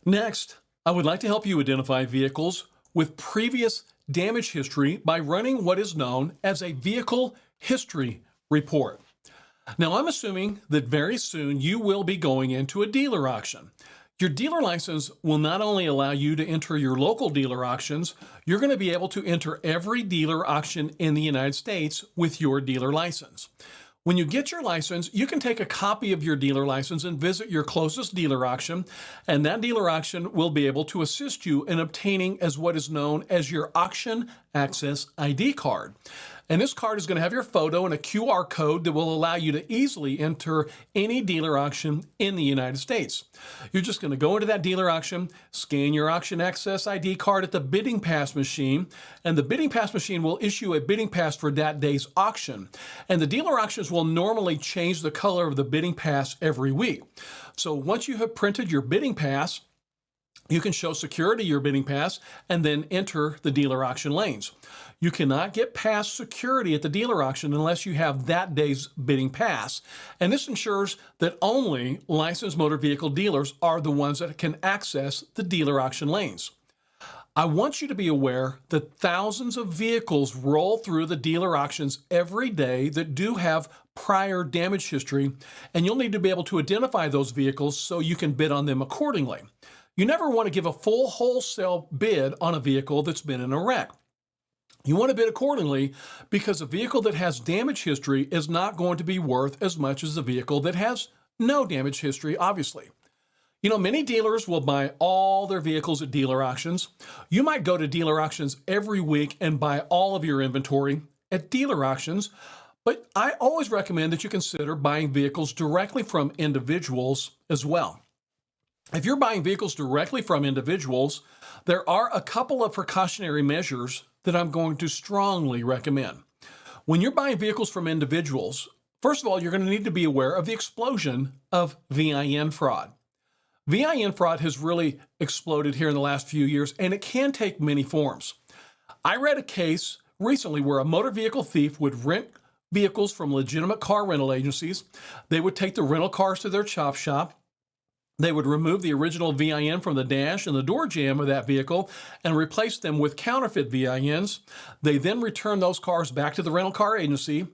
Next, I would like to help you identify vehicles with previous damage history by running what is known as a vehicle history report. Now, I'm assuming that very soon you will be going into a dealer auction. Your dealer license will not only allow you to enter your local dealer auctions, you're going to be able to enter every dealer auction in the United States with your dealer license. When you get your license, you can take a copy of your dealer license and visit your closest dealer auction, and that dealer auction will be able to assist you in obtaining as what is known as your auction access ID card. And this card is going to have your photo and a QR code that will allow you to easily enter any dealer auction in the United States. You're just going to go into that dealer auction, scan your auction access ID card at the bidding pass machine, and the bidding pass machine will issue a bidding pass for that day's auction. And the dealer auctions will normally change the color of the bidding pass every week. So once you have printed your bidding pass, you can show security your bidding pass and then enter the dealer auction lanes. You cannot get past security at the dealer auction unless you have that day's bidding pass. And this ensures that only licensed motor vehicle dealers are the ones that can access the dealer auction lanes. I want you to be aware that thousands of vehicles roll through the dealer auctions every day that do have prior damage history, and you'll need to be able to identify those vehicles so you can bid on them accordingly. You never want to give a full wholesale bid on a vehicle that's been in a wreck. You want to bid accordingly because a vehicle that has damage history is not going to be worth as much as a vehicle that has no damage history, obviously. You know, many dealers will buy all their vehicles at dealer auctions. You might go to dealer auctions every week and buy all of your inventory at dealer auctions, but I always recommend that you consider buying vehicles directly from individuals as well. If you're buying vehicles directly from individuals, there are a couple of precautionary measures that I'm going to strongly recommend. When you're buying vehicles from individuals, first of all, you're going to need to be aware of the explosion of VIN fraud. VIN fraud has really exploded here in the last few years, and it can take many forms. I read a case recently where a motor vehicle thief would rent vehicles from legitimate car rental agencies. They would take the rental cars to their chop shop. They would remove the original VIN from the dash and the door jamb of that vehicle and replace them with counterfeit VINs. They then return those cars back to the rental car agency,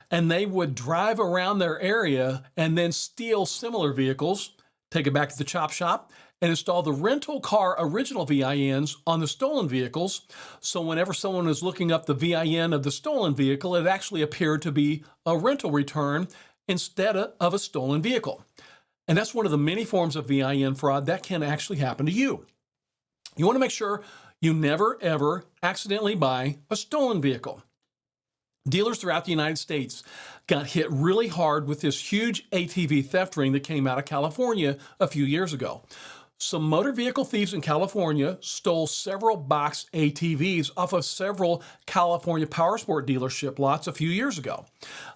and they would drive around their area and then steal similar vehicles, take it back to the chop shop, and install the rental car original VINs on the stolen vehicles. So whenever someone is looking up the VIN of the stolen vehicle, it actually appeared to be a rental return instead of a stolen vehicle. And that's one of the many forms of VIN fraud that can actually happen to you. You want to make sure you never, ever accidentally buy a stolen vehicle. Dealers throughout the United States got hit really hard with this huge ATV theft ring that came out of California a few years ago. Some motor vehicle thieves in California stole several box ATVs off of several California powersport dealership lots a few years ago.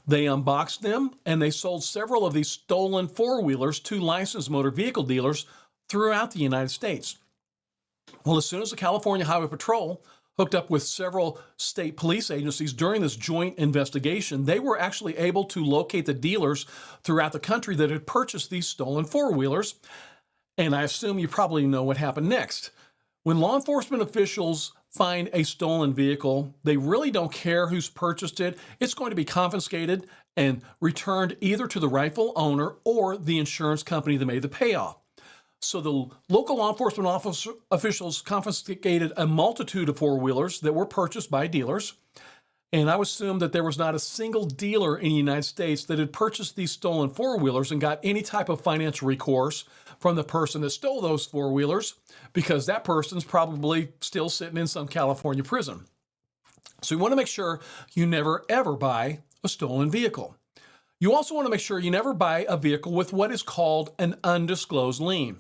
They unboxed them and they sold several of these stolen four-wheelers to licensed motor vehicle dealers throughout the United States. Well, as soon as the California Highway Patrol hooked up with several state police agencies during this joint investigation, they were actually able to locate the dealers throughout the country that had purchased these stolen four-wheelers. And I assume you probably know what happened next. When law enforcement officials find a stolen vehicle, they really don't care who's purchased it. It's going to be confiscated and returned either to the rightful owner or the insurance company that made the payoff. So the local law enforcement officials confiscated a multitude of four-wheelers that were purchased by dealers. And I would assume that there was not a single dealer in the United States that had purchased these stolen four-wheelers and got any type of financial recourse from the person that stole those four-wheelers, because that person's probably still sitting in some California prison. So you want to make sure you never, ever buy a stolen vehicle. You also want to make sure you never buy a vehicle with what is called an undisclosed lien.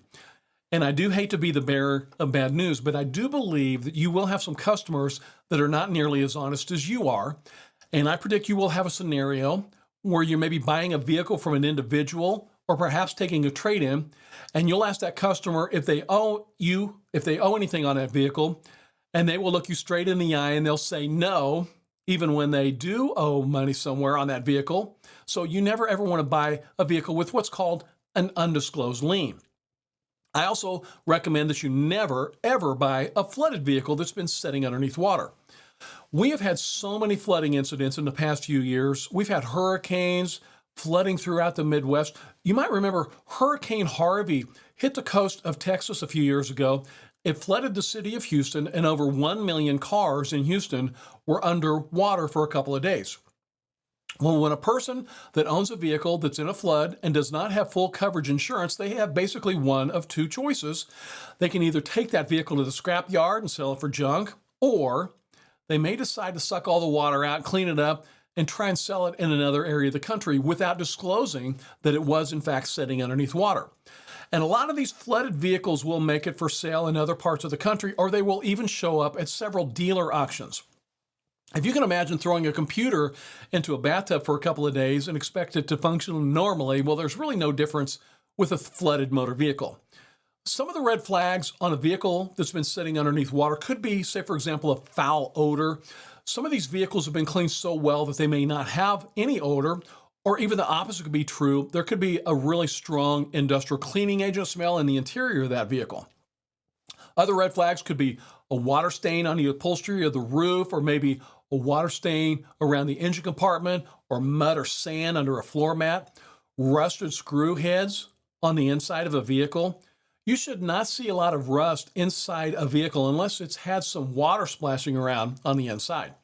And I do hate to be the bearer of bad news, but I do believe that you will have some customers that are not nearly as honest as you are. And I predict you will have a scenario where you're maybe buying a vehicle from an individual or perhaps taking a trade-in, and you'll ask that customer if they owe anything on that vehicle, and they will look you straight in the eye and they'll say no, even when they do owe money somewhere on that vehicle. So you never ever want to buy a vehicle with what's called an undisclosed lien. I also recommend that you never, ever buy a flooded vehicle that's been sitting underneath water. We have had so many flooding incidents in the past few years. We've had hurricanes, flooding throughout the Midwest. You might remember Hurricane Harvey hit the coast of Texas a few years ago. It flooded the city of Houston, and over 1 million cars in Houston were underwater for a couple of days. Well, when a person that owns a vehicle that's in a flood and does not have full coverage insurance, they have basically one of two choices. They can either take that vehicle to the scrap yard and sell it for junk, or they may decide to suck all the water out, clean it up, and try and sell it in another area of the country without disclosing that it was in fact sitting underneath water. And a lot of these flooded vehicles will make it for sale in other parts of the country, or they will even show up at several dealer auctions. If you can imagine throwing a computer into a bathtub for a couple of days and expect it to function normally, well, there's really no difference with a flooded motor vehicle. Some of the red flags on a vehicle that's been sitting underneath water could be, say, for example, a foul odor. Some of these vehicles have been cleaned so well that they may not have any odor, or even the opposite could be true. There could be a really strong industrial cleaning agent smell in the interior of that vehicle. Other red flags could be a water stain on the upholstery of the roof, or maybe a water stain around the engine compartment, or mud or sand under a floor mat, rusted screw heads on the inside of a vehicle. You should not see a lot of rust inside a vehicle unless it's had some water splashing around on the inside.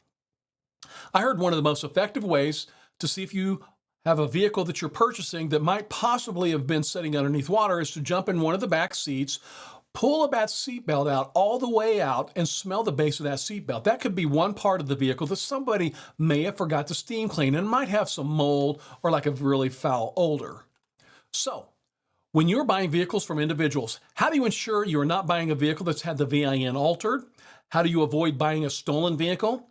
I heard one of the most effective ways to see if you have a vehicle that you're purchasing that might possibly have been sitting underneath water is to jump in one of the back seats, pull that seatbelt out all the way out, and smell the base of that seatbelt. That could be one part of the vehicle that somebody may have forgot to steam clean and might have some mold or like a really foul odor. So, when you're buying vehicles from individuals, how do you ensure you're not buying a vehicle that's had the VIN altered? How do you avoid buying a stolen vehicle?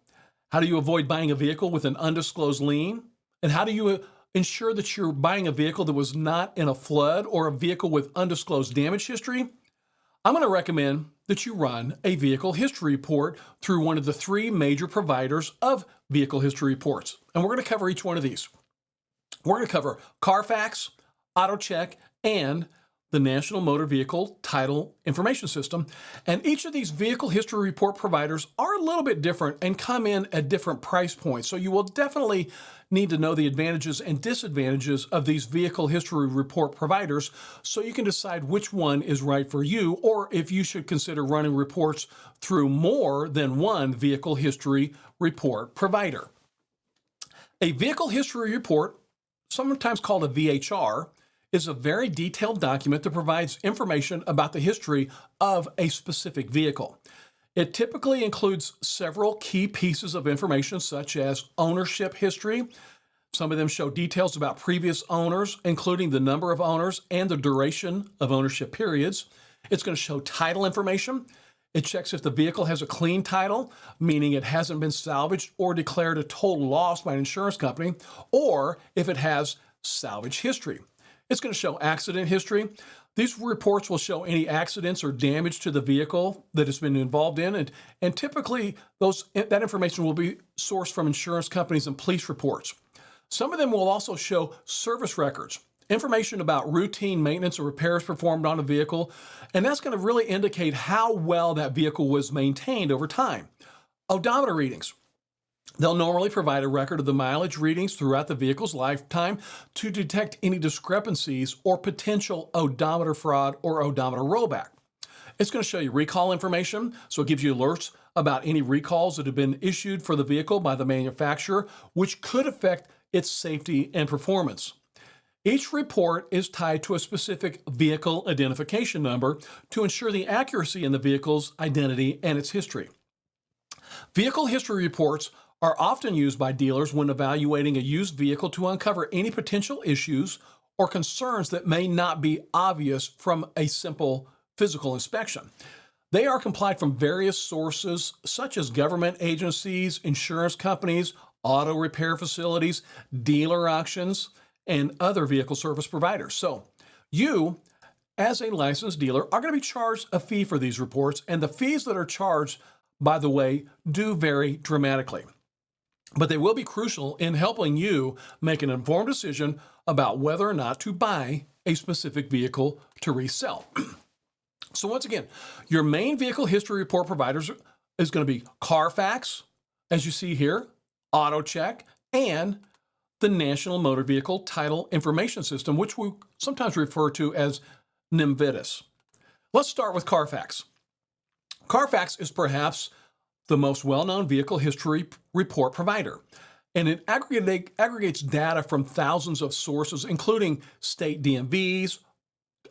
How do you avoid buying a vehicle with an undisclosed lien? And how do you ensure that you're buying a vehicle that was not in a flood or a vehicle with undisclosed damage history? I'm going to recommend that you run a vehicle history report through one of the three major providers of vehicle history reports. And we're going to cover each one of these. We're going to cover Carfax, AutoCheck, and the National Motor Vehicle Title Information System. And each of these vehicle history report providers are a little bit different and come in at different price points. So you will definitely need to know the advantages and disadvantages of these vehicle history report providers so you can decide which one is right for you, or if you should consider running reports through more than one vehicle history report provider. A vehicle history report, sometimes called a VHR, is a very detailed document that provides information about the history of a specific vehicle. It typically includes several key pieces of information such as ownership history. Some of them show details about previous owners, including the number of owners and the duration of ownership periods. It's going to show title information. It checks if the vehicle has a clean title, meaning it hasn't been salvaged or declared a total loss by an insurance company, or if it has salvage history. It's going to show accident history. These reports will show any accidents or damage to the vehicle that it's been involved in, and typically that information will be sourced from insurance companies and police reports. Some of them will also show service records, information about routine maintenance or repairs performed on a vehicle, and that's going to really indicate how well that vehicle was maintained over time. Odometer readings. They'll normally provide a record of the mileage readings throughout the vehicle's lifetime to detect any discrepancies or potential odometer fraud or odometer rollback. It's going to show you recall information, so it gives you alerts about any recalls that have been issued for the vehicle by the manufacturer, which could affect its safety and performance. Each report is tied to a specific vehicle identification number to ensure the accuracy in the vehicle's identity and its history. Vehicle history reports are often used by dealers when evaluating a used vehicle to uncover any potential issues or concerns that may not be obvious from a simple physical inspection. They are complied from various sources such as government agencies, insurance companies, auto repair facilities, dealer auctions, and other vehicle service providers. So you, as a licensed dealer, are going to be charged a fee for these reports, and the fees that are charged, by the way, do vary dramatically. But they will be crucial in helping you make an informed decision about whether or not to buy a specific vehicle to resell. So once again, your main vehicle history report providers is going to be Carfax, as you see here, AutoCheck, and the National Motor Vehicle Title Information System, which we sometimes refer to as NMVTIS. Let's start with Carfax. Carfax is perhaps the most well-known vehicle history report provider, and it aggregates data from thousands of sources, including state DMVs,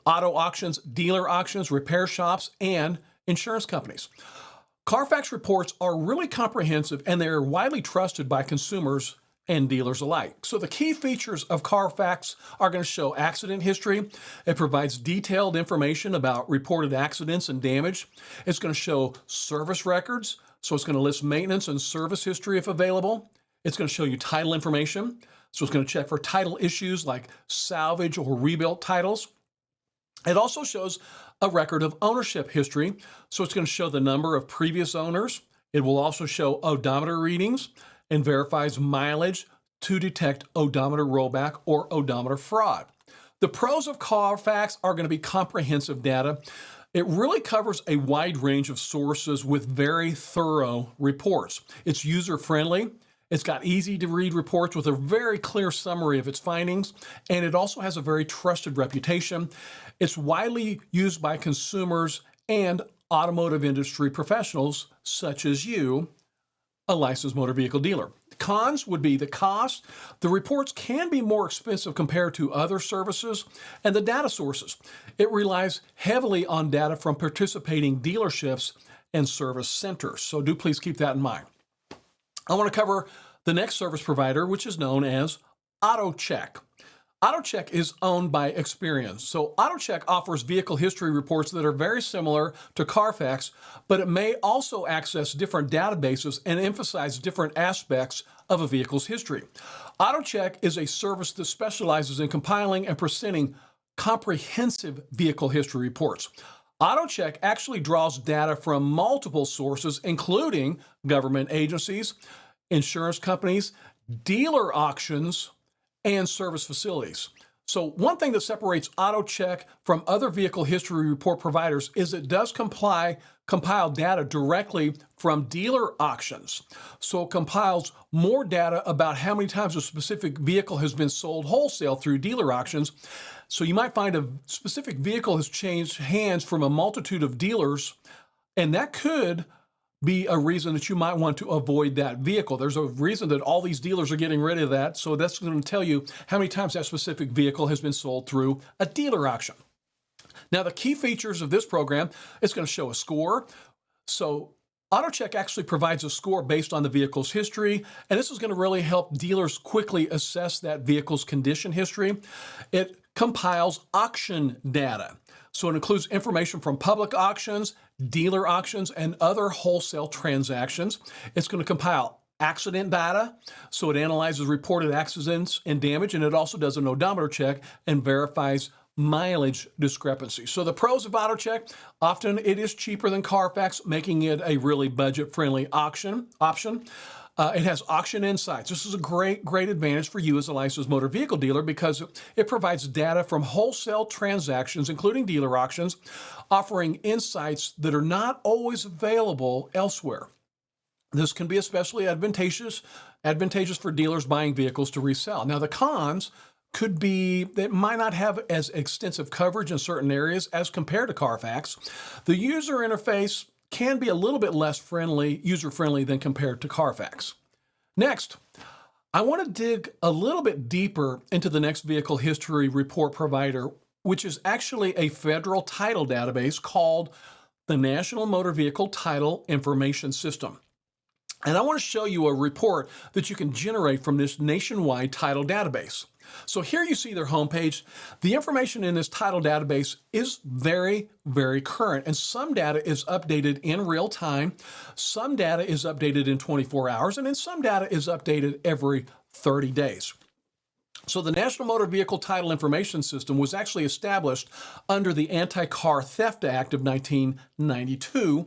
auto auctions, dealer auctions, repair shops, and insurance companies. Carfax reports are really comprehensive, and they're widely trusted by consumers and dealers alike. So the key features of Carfax are going to show accident history. It provides detailed information about reported accidents and damage. It's going to show service records. So it's going to list maintenance and service history if available. It's going to show you title information. So it's going to check for title issues like salvage or rebuilt titles. It also shows a record of ownership history. So it's going to show the number of previous owners. It will also show odometer readings and verifies mileage to detect odometer rollback or odometer fraud. The pros of Carfax are going to be comprehensive data. It really covers a wide range of sources with very thorough reports. It's user-friendly. It's got easy-to-read reports with a very clear summary of its findings, and it also has a very trusted reputation. It's widely used by consumers and automotive industry professionals such as you, a licensed motor vehicle dealer. Cons would be the cost. The reports can be more expensive compared to other services, and the data sources. It relies heavily on data from participating dealerships and service centers, so do please keep that in mind. I want to cover the next service provider, which is known as AutoCheck. AutoCheck is owned by Experian. So AutoCheck offers vehicle history reports that are very similar to Carfax, but it may also access different databases and emphasize different aspects of a vehicle's history. AutoCheck is a service that specializes in compiling and presenting comprehensive vehicle history reports. AutoCheck actually draws data from multiple sources, including government agencies, insurance companies, dealer auctions, and service facilities. So one thing that separates AutoCheck from other vehicle history report providers is it does compile data directly from dealer auctions. So it compiles more data about how many times a specific vehicle has been sold wholesale through dealer auctions. So you might find a specific vehicle has changed hands from a multitude of dealers, and that could be a reason that you might want to avoid that vehicle. There's a reason that all these dealers are getting rid of that, so that's going to tell you how many times that specific vehicle has been sold through a dealer auction. Now, the key features of this program is going to show a score. So AutoCheck actually provides a score based on the vehicle's history, and this is going to really help dealers quickly assess that vehicle's condition history. It compiles auction data. So it includes information from public auctions, dealer auctions, and other wholesale transactions. It's going to compile accident data, so it analyzes reported accidents and damage, and it also does an odometer check and verifies mileage discrepancy. So the pros of AutoCheck, often it is cheaper than Carfax, making it a really budget-friendly option. It has auction insights. This is a great advantage for you as a licensed motor vehicle dealer because it provides data from wholesale transactions, including dealer auctions, offering insights that are not always available elsewhere. This can be especially advantageous for dealers buying vehicles to resell. Now, the cons could be that it might not have as extensive coverage in certain areas as compared to Carfax. The user interface can be a little bit less user-friendly than compared to Carfax. Next, I want to dig a little bit deeper into the next vehicle history report provider, which is actually a federal title database called the National Motor Vehicle Title Information System. And I want to show you a report that you can generate from this nationwide title database. So here you see their homepage. The information in this title database is very, very current, and some data is updated in real time, some data is updated in 24 hours, and then some data is updated every 30 days. So the National Motor Vehicle Title Information System was actually established under the Anti-Car Theft Act of 1992,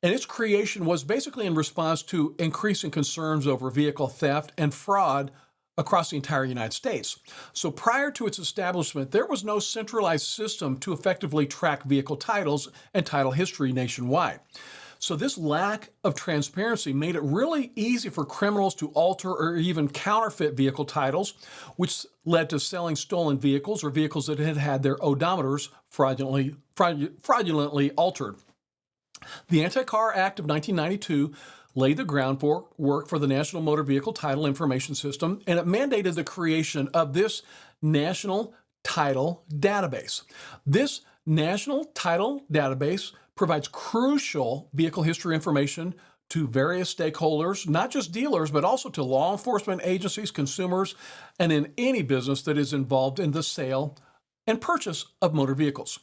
and its creation was basically in response to increasing concerns over vehicle theft and fraud across the entire United States. So prior to its establishment, there was no centralized system to effectively track vehicle titles and title history nationwide. So this lack of transparency made it really easy for criminals to alter or even counterfeit vehicle titles, which led to selling stolen vehicles or vehicles that had had their odometers fraudulently altered. The Anti-Car Act of 1992 laid the groundwork for the National Motor Vehicle Title Information System, and it mandated the creation of this National Title Database. This National Title Database provides crucial vehicle history information to various stakeholders, not just dealers, but also to law enforcement agencies, consumers, and in any business that is involved in the sale and purchase of motor vehicles.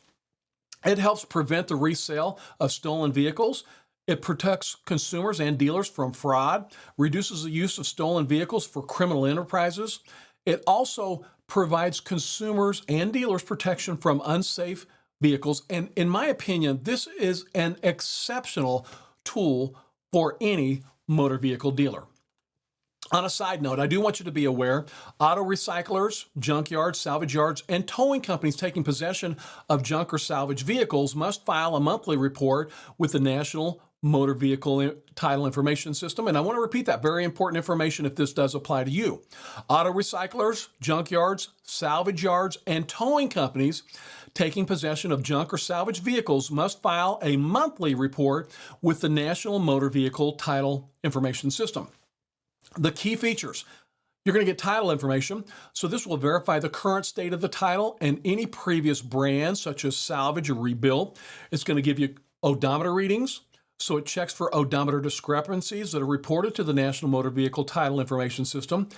It helps prevent the resale of stolen vehicles. It protects consumers and dealers from fraud, reduces the use of stolen vehicles for criminal enterprises. It also provides consumers and dealers protection from unsafe vehicles. And in my opinion, this is an exceptional tool for any motor vehicle dealer. On a side note, I do want you to be aware, auto recyclers, junkyards, salvage yards, and towing companies taking possession of junk or salvage vehicles must file a monthly report with the National Motor Vehicle Title Information System. And I want to repeat that very important information if this does apply to you. Auto recyclers, junkyards, salvage yards, and towing companies taking possession of junk or salvage vehicles must file a monthly report with the National Motor Vehicle Title Information System. The key features. You're going to get title information. So this will verify the current state of the title and any previous brands, such as salvage or rebuilt. It's going to give you odometer readings. So it checks for odometer discrepancies that are reported to the National Motor Vehicle Title Information System.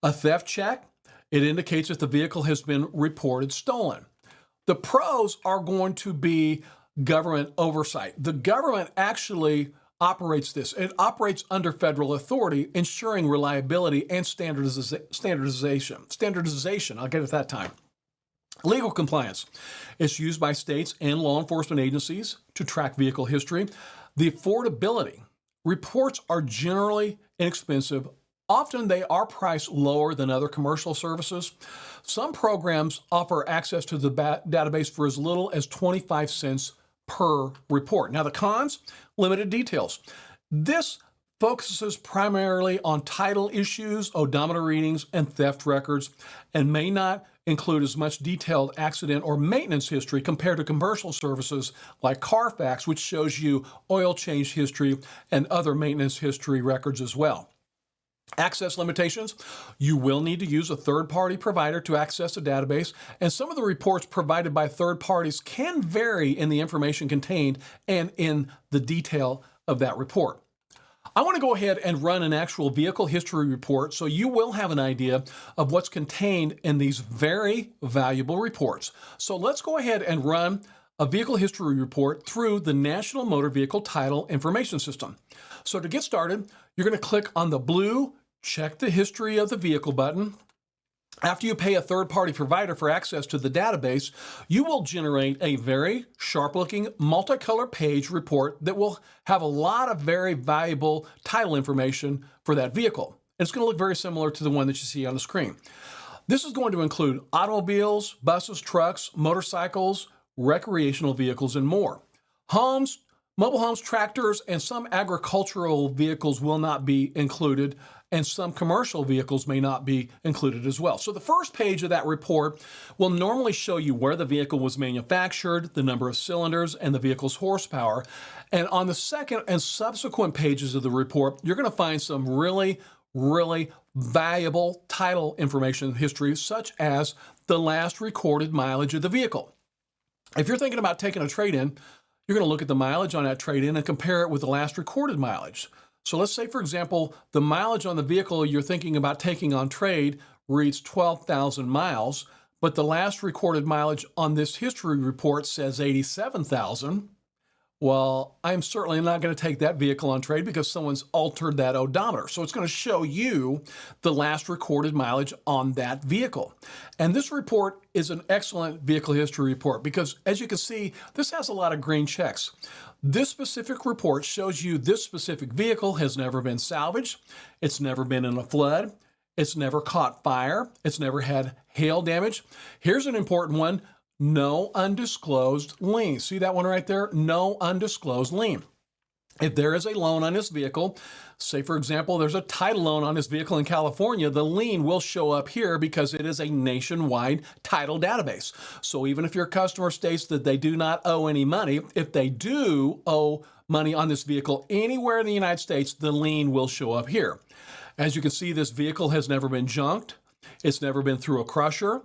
A theft check. It indicates if the vehicle has been reported stolen. The pros are going to be government oversight. The government actually operates this. It operates under federal authority, ensuring reliability and standardization. I'll get it that time. Legal compliance. It's used by states and law enforcement agencies to track vehicle history. The affordability. Reports are generally inexpensive. Often they are priced lower than other commercial services. Some programs offer access to the database for as little as 25 cents per report. Now the cons, limited details. This focuses primarily on title issues, odometer readings, and theft records, and may not include as much detailed accident or maintenance history compared to commercial services like Carfax, which shows you oil change history and other maintenance history records as well. Access limitations. You will need to use a third-party provider to access the database, and some of the reports provided by third parties can vary in the information contained and in the detail of that report. I want to go ahead and run an actual vehicle history report so you will have an idea of what's contained in these very valuable reports. So let's go ahead and run a vehicle history report through the National Motor Vehicle Title Information System. So to get started, you're going to click on the blue Check the History of the Vehicle button. After you pay a third-party provider for access to the database, you will generate a very sharp-looking multicolor page report that will have a lot of very valuable title information for that vehicle. It's going to look very similar to the one that you see on the screen. This is going to include automobiles, buses, trucks, motorcycles, recreational vehicles, and more. Homes, mobile homes, tractors, and some agricultural vehicles will not be included, and some commercial vehicles may not be included as well. So the first page of that report will normally show you where the vehicle was manufactured, the number of cylinders, and the vehicle's horsepower. And on the second and subsequent pages of the report, you're going to find some really valuable title information history, such as the last recorded mileage of the vehicle. If you're thinking about taking a trade-in, you're going to look at the mileage on that trade-in and compare it with the last recorded mileage. So let's say, for example, the mileage on the vehicle you're thinking about taking on trade reads 12,000 miles, but the last recorded mileage on this history report says 87,000. Well, I'm certainly not going to take that vehicle on trade because someone's altered that odometer. So it's going to show you the last recorded mileage on that vehicle. And this report is an excellent vehicle history report because, as you can see, this has a lot of green checks. This specific report shows you this specific vehicle has never been salvaged. It's never been in a flood. It's never caught fire. It's never had hail damage. Here's an important one. No undisclosed lien. See that one right there? No undisclosed lien. If there is a loan on this vehicle, say for example, there's a title loan on this vehicle in California, the lien will show up here because it is a nationwide title database. So even if your customer states that they do not owe any money, if they do owe money on this vehicle anywhere in the United States, the lien will show up here. As you can see, this vehicle has never been junked. It's never been through a crusher.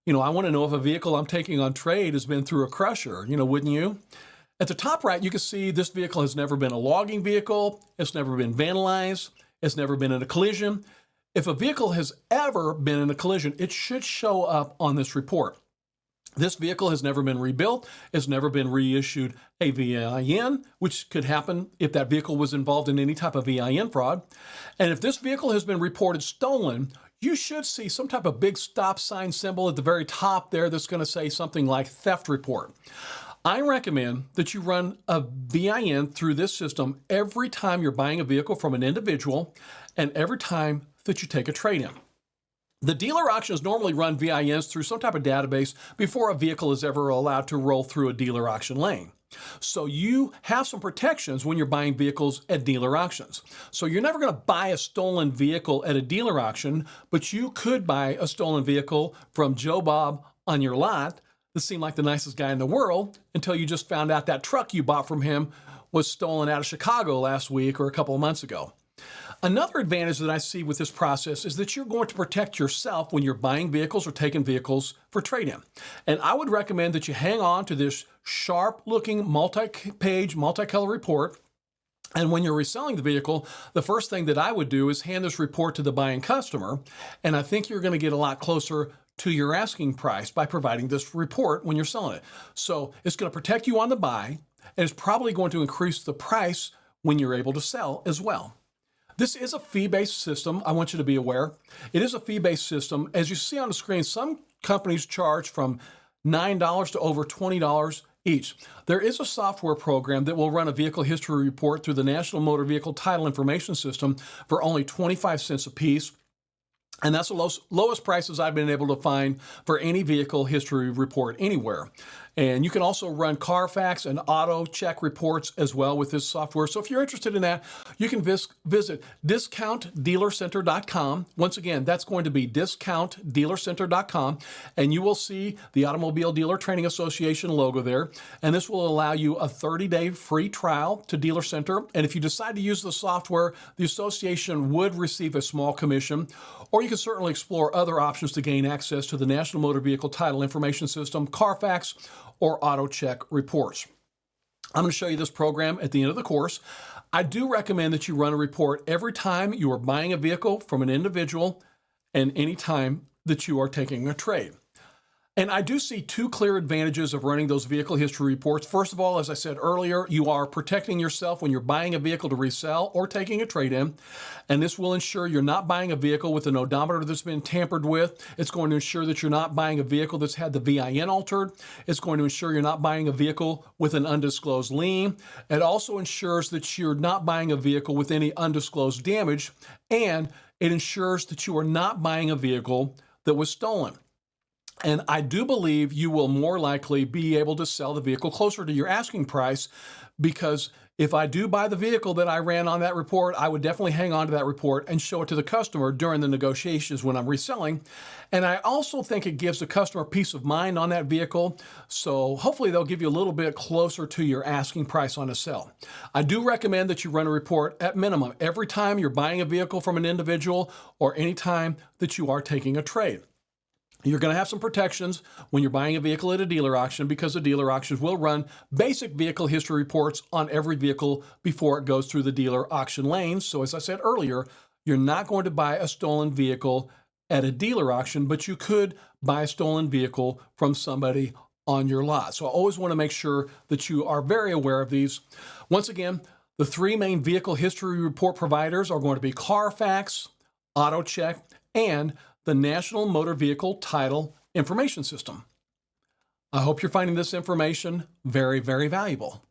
I want to know if a vehicle I'm taking on trade has been through a crusher, wouldn't you? At the top right, you can see this vehicle has never been a logging vehicle. It's never been vandalized. It's never been in a collision. If a vehicle has ever been in a collision, it should show up on this report. This vehicle has never been rebuilt. It's never been reissued a VIN, which could happen if that vehicle was involved in any type of VIN fraud. And if this vehicle has been reported stolen, you should see some type of big stop sign symbol at the very top there that's going to say something like theft report. I recommend that you run a VIN through this system every time you're buying a vehicle from an individual and every time that you take a trade-in. The dealer auctions normally run VINs through some type of database before a vehicle is ever allowed to roll through a dealer auction lane. So you have some protections when you're buying vehicles at dealer auctions. So you're never going to buy a stolen vehicle at a dealer auction, but you could buy a stolen vehicle from Joe Bob on your lot that seemed like the nicest guy in the world until you just found out that truck you bought from him was stolen out of Chicago last week or a couple of months ago. Another advantage that I see with this process is that you're going to protect yourself when you're buying vehicles or taking vehicles for trade-in. And I would recommend that you hang on to this sharp-looking multi-page, multicolor report. And when you're reselling the vehicle, the first thing that I would do is hand this report to the buying customer. And I think you're going to get a lot closer to your asking price by providing this report when you're selling it. So it's going to protect you on the buy, and it's probably going to increase the price when you're able to sell as well. This is a fee-based system. I want you to be aware. It is a fee-based system. As you see on the screen, some companies charge from $9 to over $20 each. There is a software program that will run a vehicle history report through the National Motor Vehicle Title Information System for only 25 cents a piece. And that's the lowest prices I've been able to find for any vehicle history report anywhere. And you can also run Carfax and AutoCheck reports as well with this software. So if you're interested in that, you can visit discountdealercenter.com. Once again, that's going to be discountdealercenter.com, and you will see the Automobile Dealer Training Association logo there. And this will allow you a 30-day free trial to Dealer Center. And if you decide to use the software, the association would receive a small commission. Or you can certainly explore other options to gain access to the National Motor Vehicle Title Information System, Carfax, or AutoCheck reports. I'm going to show you this program at the end of the course. I do recommend that you run a report every time you are buying a vehicle from an individual and any time that you are taking a trade. And I do see two clear advantages of running those vehicle history reports. First of all, as I said earlier, you are protecting yourself when you're buying a vehicle to resell or taking a trade-in. And this will ensure you're not buying a vehicle with an odometer that's been tampered with. It's going to ensure that you're not buying a vehicle that's had the VIN altered. It's going to ensure you're not buying a vehicle with an undisclosed lien. It also ensures that you're not buying a vehicle with any undisclosed damage. And it ensures that you are not buying a vehicle that was stolen. And I do believe you will more likely be able to sell the vehicle closer to your asking price, because if I do buy the vehicle that I ran on that report, I would definitely hang on to that report and show it to the customer during the negotiations when I'm reselling. And I also think it gives the customer peace of mind on that vehicle. So hopefully they'll give you a little bit closer to your asking price on a sell. I do recommend that you run a report at minimum every time you're buying a vehicle from an individual or any time that you are taking a trade. You're going to have some protections when you're buying a vehicle at a dealer auction, because the dealer auctions will run basic vehicle history reports on every vehicle before it goes through the dealer auction lanes. So as I said earlier, you're not going to buy a stolen vehicle at a dealer auction, but you could buy a stolen vehicle from somebody on your lot. So I always want to make sure that you are very aware of these. Once again, the three main vehicle history report providers are going to be Carfax, AutoCheck, and the National Motor Vehicle Title Information System. I hope you're finding this information very, very valuable.